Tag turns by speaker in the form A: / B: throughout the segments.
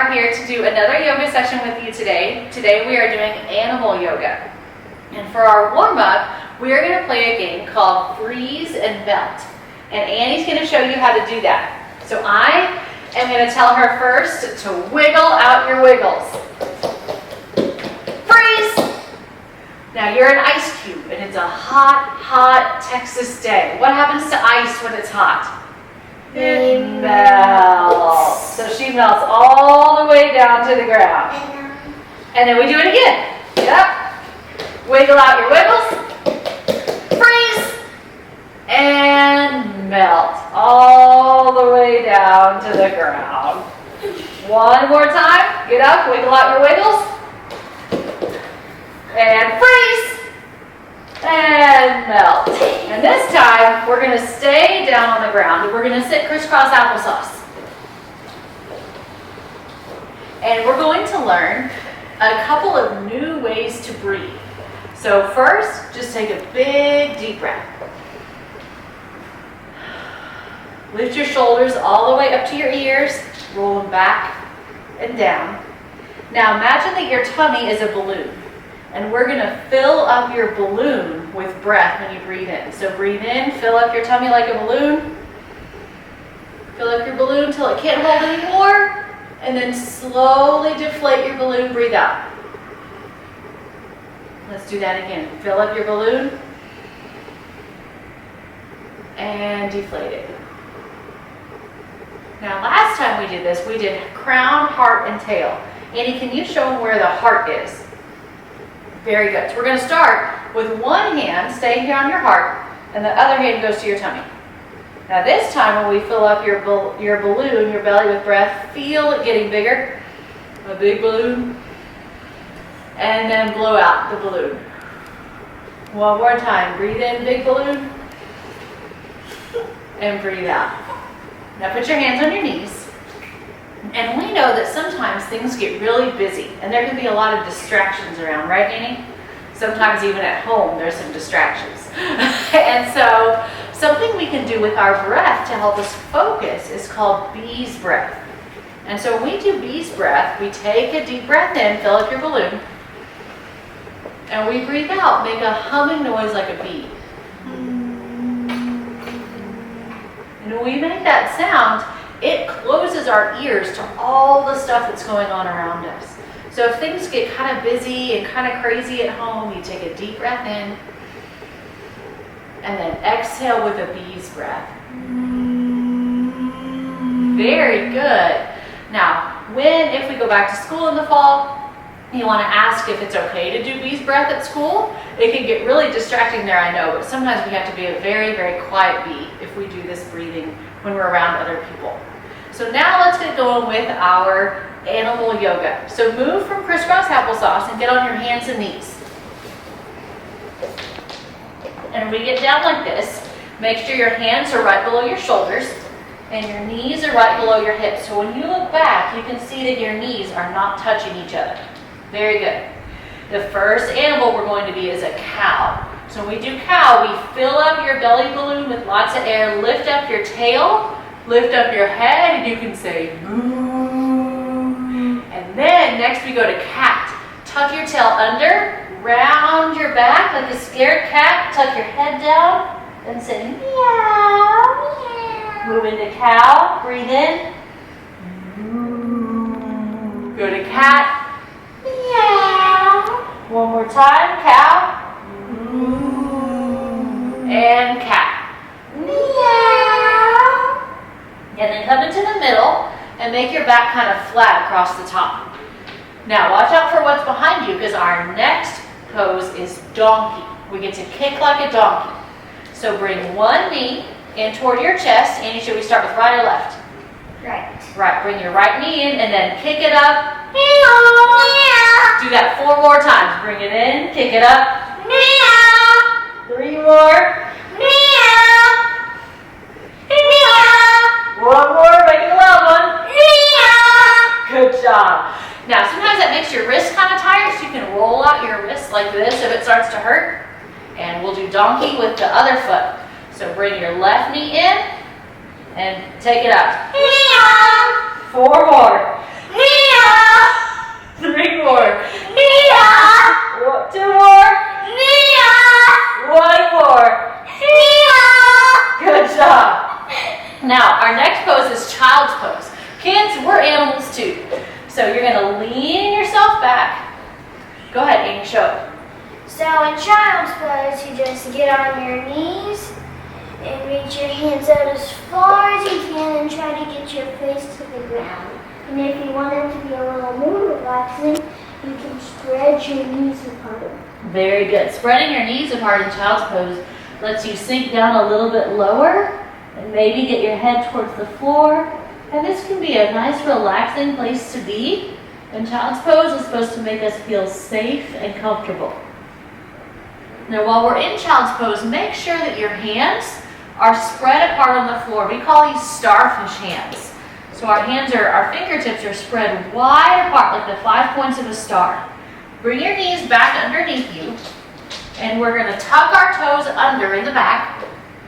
A: are here to do another yoga session with you today. Today we are doing animal yoga. And for our warm-up, we are going to play a game called Freeze and Melt. And Annie's going to show you how to do that. So I am going to tell her first to wiggle out your wiggles. Freeze! Now you're an ice cube and it's a hot, hot Texas day. What happens to ice when it's hot? It melts. So she melts all the way down to the ground. And then we do it again. Yep. Wiggle out your wiggles. Freeze. And melt all the way down to the ground. One more time. Get up, wiggle out your wiggles. And freeze. And melt. And this time, we're going to stay down on the ground. And we're going to sit crisscross applesauce. And we're going to learn a couple of new ways to breathe. So first, just take a big deep breath. Lift your shoulders all the way up to your ears. Roll them back and down. Now imagine that your tummy is a balloon. And we're going to fill up your balloon with breath when you breathe in. So breathe in, fill up your tummy like a balloon. Fill up your balloon till it can't hold anymore. And then slowly deflate your balloon, breathe out. Let's do that again. Fill up your balloon. And deflate it. Now last time we did this, we did crown, heart, and tail. Annie, can you show them where the heart is? Very good. So we're going to start with one hand staying here on your heart, and the other hand goes to your tummy. Now this time when we fill up your balloon, your belly with breath, feel it getting bigger. A big balloon. And then blow out the balloon. One more time. Breathe in, big balloon. And breathe out. Now put your hands on your knees. And we know that sometimes things get really busy and there can be a lot of distractions around, right, Annie? Sometimes even at home there's some distractions. And so something we can do with our breath to help us focus is called bee's breath. And so when we do bee's breath, we take a deep breath in, fill up your balloon, and we breathe out, make a humming noise like a bee. And when we make that sound, it closes our ears to all the stuff that's going on around us. So if things get kind of busy and kind of crazy at home, you take a deep breath in and then exhale with a bee's breath. Very good. Now, if we go back to school in the fall, you want to ask if it's okay to do bee's breath at school. It can get really distracting there, I know, but sometimes we have to be a very, very quiet bee if we do this breathing when we're around other people. So now let's get going with our animal yoga. So move from crisscross applesauce and get on your hands and knees. And we get down like this. Make sure your hands are right below your shoulders and your knees are right below your hips. So when you look back, you can see that your knees are not touching each other. Very good. The first animal we're going to be is a cow. So when we do cow, we fill up your belly balloon with lots of air, lift up your tail, lift up your head, and you can say moo. And then next we go to cat. Tuck your tail under, round your back like a scared cat, tuck your head down, and say meow. Move into cow, breathe in. Moo. Go to cat. Meow. One more time, cow. And cat. Meow. And then come into the middle and make your back kind of flat across the top. Now watch out for what's behind you because our next pose is donkey. We get to kick like a donkey. So bring one knee in toward your chest. Annie, should we start with right or left?
B: Right.
A: Right. Bring your right knee in and then kick it up. Do that 4 more times. Bring it in, kick it up. 3 more. One more, make it a loud one. Good job. Now, sometimes that makes your wrist kind of tired, so you can roll out your wrist like this if it starts to hurt. And we'll do donkey with the other foot. So bring your left knee in and take it up. 4 more. So you're gonna lean yourself back. Go ahead, Amy, show it.
B: So in child's pose, you just get on your knees and reach your hands out as far as you can and try to get your face to the ground. And if you want it to be a little more relaxing, you can spread your knees apart.
A: Very good. Spreading your knees apart in child's pose lets you sink down a little bit lower and maybe get your head towards the floor. And this can be a nice relaxing place to be. And child's pose is supposed to make us feel safe and comfortable. Now while we're in child's pose, make sure that your hands are spread apart on the floor. We call these starfish hands. So our fingertips are spread wide apart like the 5 points of a star. Bring your knees back underneath you, and we're going to tuck our toes under in the back,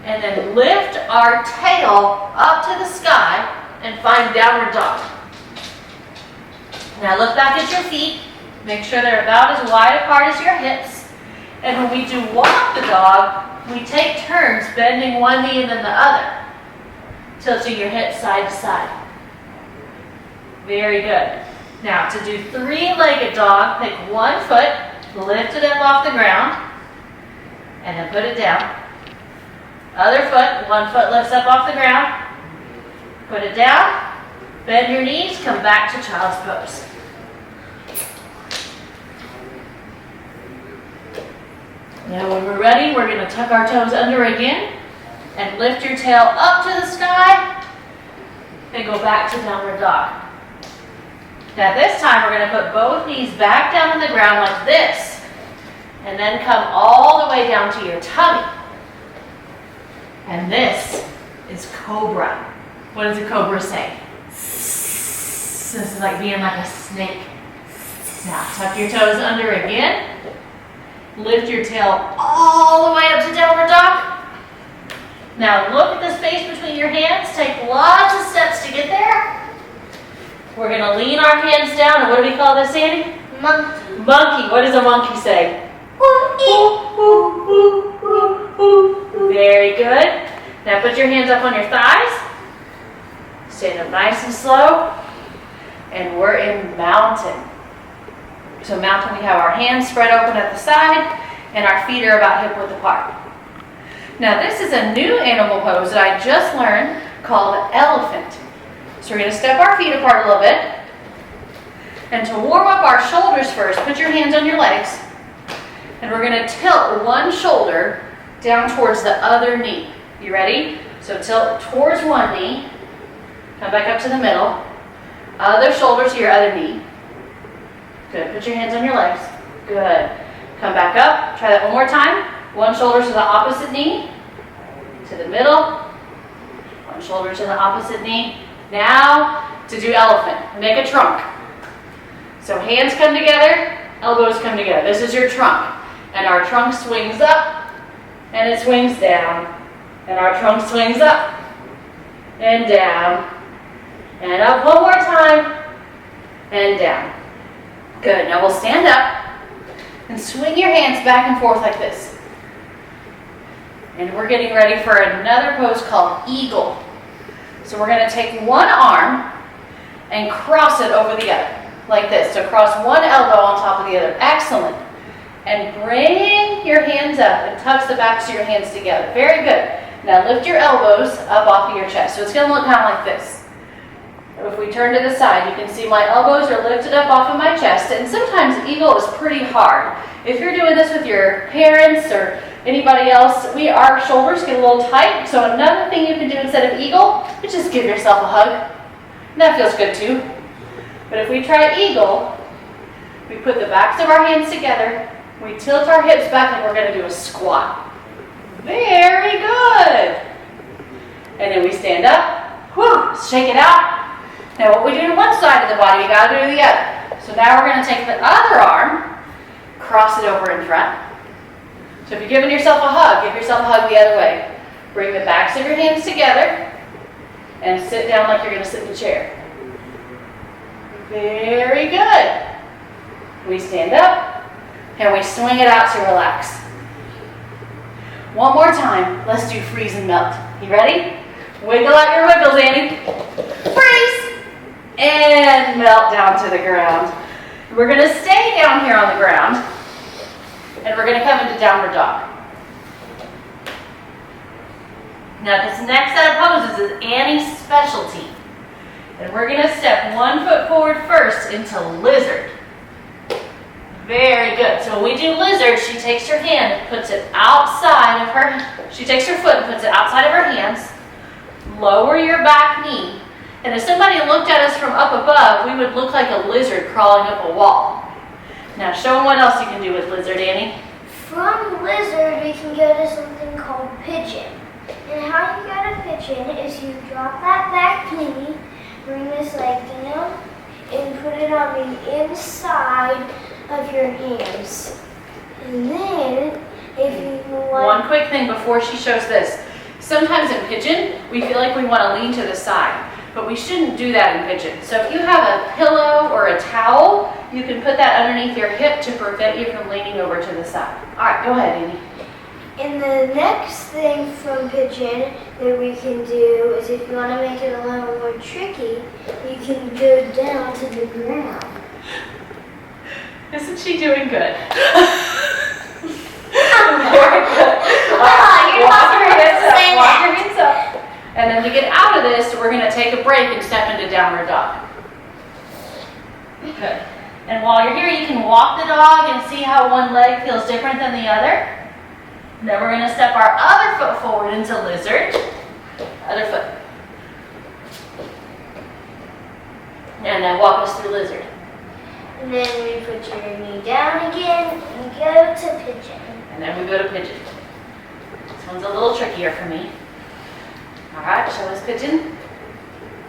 A: and then lift our tail up to the sky and find downward dog. Now look back at your feet. Make sure they're about as wide apart as your hips. And when we do walk the dog, we take turns bending one knee and then the other, tilting your hips side to side. Very good. Now to do three-legged dog, pick one foot, lift it up off the ground, and then put it down. Other foot, one foot lifts up off the ground, put it down, bend your knees, come back to child's pose. Now when we're ready, we're going to tuck our toes under again and lift your tail up to the sky and go back to downward dog. Now this time we're going to put both knees back down on the ground like this and then come all the way down to your tummy. And this is cobra. What does a cobra say? This is like being like a snake. Now tuck your toes under again. Lift your tail all the way up to downward dog. Now look at the space between your hands. Take lots of steps to get there. We're going to lean our hands down. And what do we call this, Annie?
B: Monkey.
A: Monkey. What does a monkey say? Very good. Now put your hands up on your thighs. Stand up nice and slow. And we're in mountain. So mountain, we have our hands spread open at the side and our feet are about hip width apart. Now this is a new animal pose that I just learned called elephant. So we're going to step our feet apart a little bit. And to warm up our shoulders first, put your hands on your legs. And we're going to tilt one shoulder down towards the other knee. You ready? So tilt towards one knee. Come back up to the middle. Other shoulder to your other knee. Good. Put your hands on your legs. Good. Come back up. Try that one more time. One shoulder to the opposite knee. To the middle. One shoulder to the opposite knee. Now to do elephant. Make a trunk. So hands come together, elbows come together. This is your trunk. And our trunk swings up and it swings down. And our trunk swings up and down. And up one more time and down. Good. Now we'll stand up and swing your hands back and forth like this. And we're getting ready for another pose called eagle. So we're going to take one arm and cross it over the other, like this. So cross one elbow on top of the other. Excellent. And bring your hands up and touch the backs of your hands together. Very good. Now lift your elbows up off of your chest. So it's going to look kind of like this. If we turn to the side, you can see my elbows are lifted up off of my chest. And sometimes eagle is pretty hard. If you're doing this with your parents or anybody else, our shoulders get a little tight. So another thing you can do instead of eagle is just give yourself a hug. And that feels good too. But if we try eagle, we put the backs of our hands together. We tilt our hips back and we're going to do a squat. Very good. And then we stand up. Whew, shake it out. Now what we do to one side of the body, we got to do to the other. So now we're going to take the other arm, cross it over in front. So if you're giving yourself a hug, give yourself a hug the other way. Bring the backs of your hands together and sit down like you're going to sit in a chair. Very good. We stand up and we swing it out to relax. One more time. Let's do freeze and melt. You ready? Wiggle out your wiggles, Annie. Freeze and melt down to the ground. We're going to stay down here on the ground, and we're going to come into downward dog. Now this next set of poses is Annie's specialty. And we're going to step 1 foot forward first into lizard. Very good. So when we do lizard, she takes her hand and puts it outside of her, she takes her foot and puts it outside of her hands. Lower your back knee. And if somebody looked at us from up above, we would look like a lizard crawling up a wall. Now show them what else you can do with lizard, Annie.
B: From lizard, we can go to something called pigeon. And how you go to pigeon is you drop that back knee, bring this leg down, and put it on the inside of your hands. And then, if you want...
A: One quick thing before she shows this. Sometimes in pigeon, we feel like we want to lean to the side, but we shouldn't do that in pigeon. So if you have a pillow or a towel, you can put that underneath your hip to prevent you from leaning over to the side. All right, go ahead, Annie.
B: And the next thing from pigeon that we can do is if you want to make it a little more tricky, you can go down to the ground.
A: Isn't she doing good?
B: Very good.
A: Walk your hips up. And then to get out of this, we're going to take a break and step into downward dog. Good. And while you're here, you can walk the dog and see how one leg feels different than the other. Then we're going to step our other foot forward into lizard. Other foot. And then walk us through lizard.
B: And then we put your knee down again and go to pigeon.
A: And then we go to pigeon. This one's a little trickier for me. All right, show us pigeon.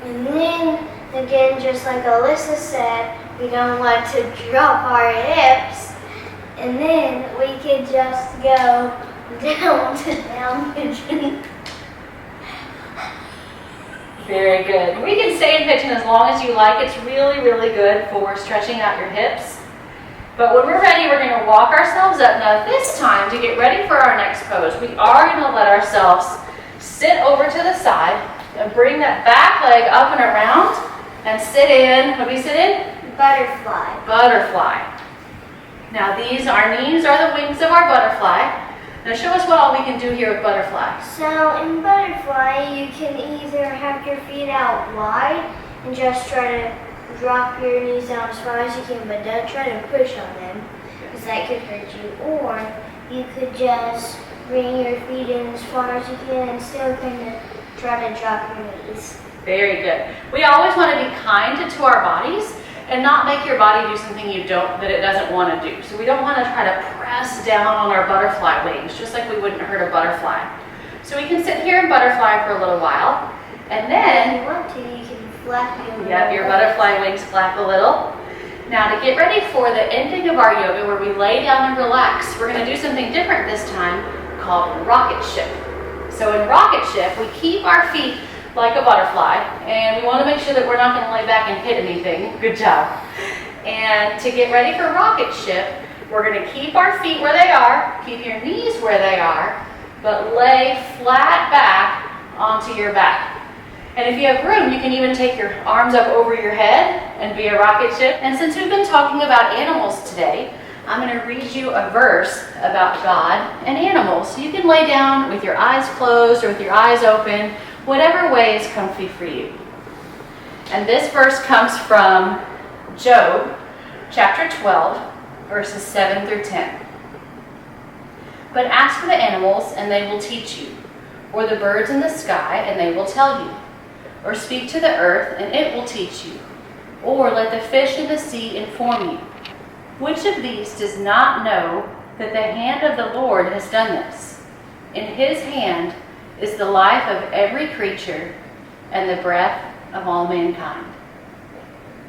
B: And then, again, just like Alyssa said, we don't want to drop our hips. And then we can just go down to down pigeon.
A: Very good. We can stay in pigeon as long as you like. It's really, really good for stretching out your hips. But when we're ready, we're going to walk ourselves up. Now this time, to get ready for our next pose, we are going to let ourselves sit over to the side and bring that back leg up and around and sit in. What do we sit in?
B: Butterfly.
A: Butterfly. Now our knees are the wings of our butterfly. Now show us what all we can do here with butterfly.
B: So in butterfly, you can either have your feet out wide and just try to drop your knees down as far as you can, but don't try to push on them because that could hurt you. Or you could just bring your feet in as far as you can and still kind of try to drop your knees.
A: Very good. We always want to be kind to our bodies and not make your body do something that it doesn't want to do. So we don't want to try to press down on our butterfly wings, just like we wouldn't hurt a butterfly. So we can sit here in butterfly for a little while, and then
B: if you want to, you can flap your
A: Yep, your butterfly wings flap a little. Now to get ready for the ending of our yoga where we lay down and relax, we're going to do something different this time called rocket ship. So in rocket ship, we keep our feet like a butterfly, and we want to make sure that we're not going to lay back and hit anything. Good job. And to get ready for rocket ship, we're going to keep our feet where they are, keep your knees where they are, but lay flat back onto your back. And if you have room, you can even take your arms up over your head and be a rocket ship. And since we've been talking about animals today, I'm going to read you a verse about God and animals. So you can lay down with your eyes closed or with your eyes open, whatever way is comfy for you. And this verse comes from Job, chapter 12, verses 7 through 10. But ask for the animals, and they will teach you, or the birds in the sky, and they will tell you, or speak to the earth, and it will teach you, or let the fish in the sea inform you. Which of these does not know that the hand of the Lord has done this? In his hand is the life of every creature and the breath of all mankind.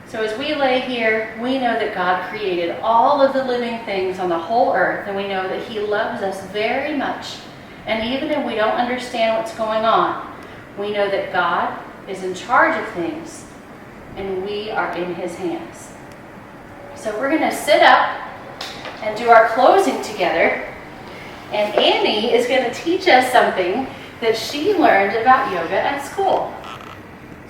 A: So as we lay here, we know that God created all of the living things on the whole earth, and we know that he loves us very much. And even if we don't understand what's going on, we know that God is in charge of things, and we are in his hands. So we're going to sit up and do our closing together, and Annie is going to teach us something that she learned about yoga at school.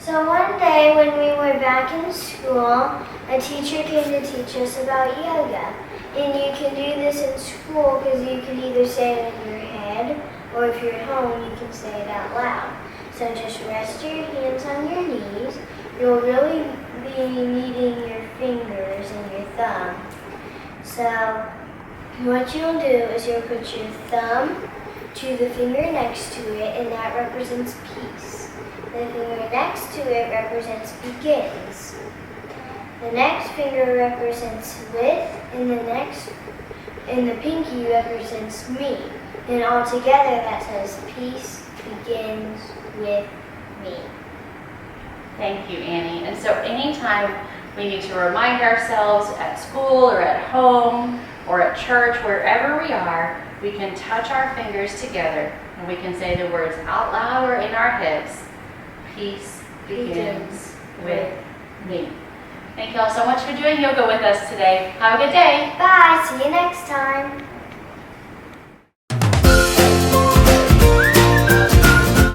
B: So one day when we were back in school, a teacher came to teach us about yoga. And you can do this in school because you can either say it in your head, or if you're at home, you can say it out loud. So just rest your hands on your knees. You'll really be needing your fingers and your thumb. So what you'll do is you'll put your thumb to the finger next to it, and that represents peace. The finger next to it represents begins. The next finger represents with, and the pinky represents me. And all together that says peace begins with me.
A: Thank you, Annie. And so anytime we need to remind ourselves at school or at home or at church, wherever we are, we can touch our fingers together and we can say the words out loud or in our heads. Peace begins with me. Thank you all so much for doing yoga with us today. Have a good day.
B: Bye. See you next time.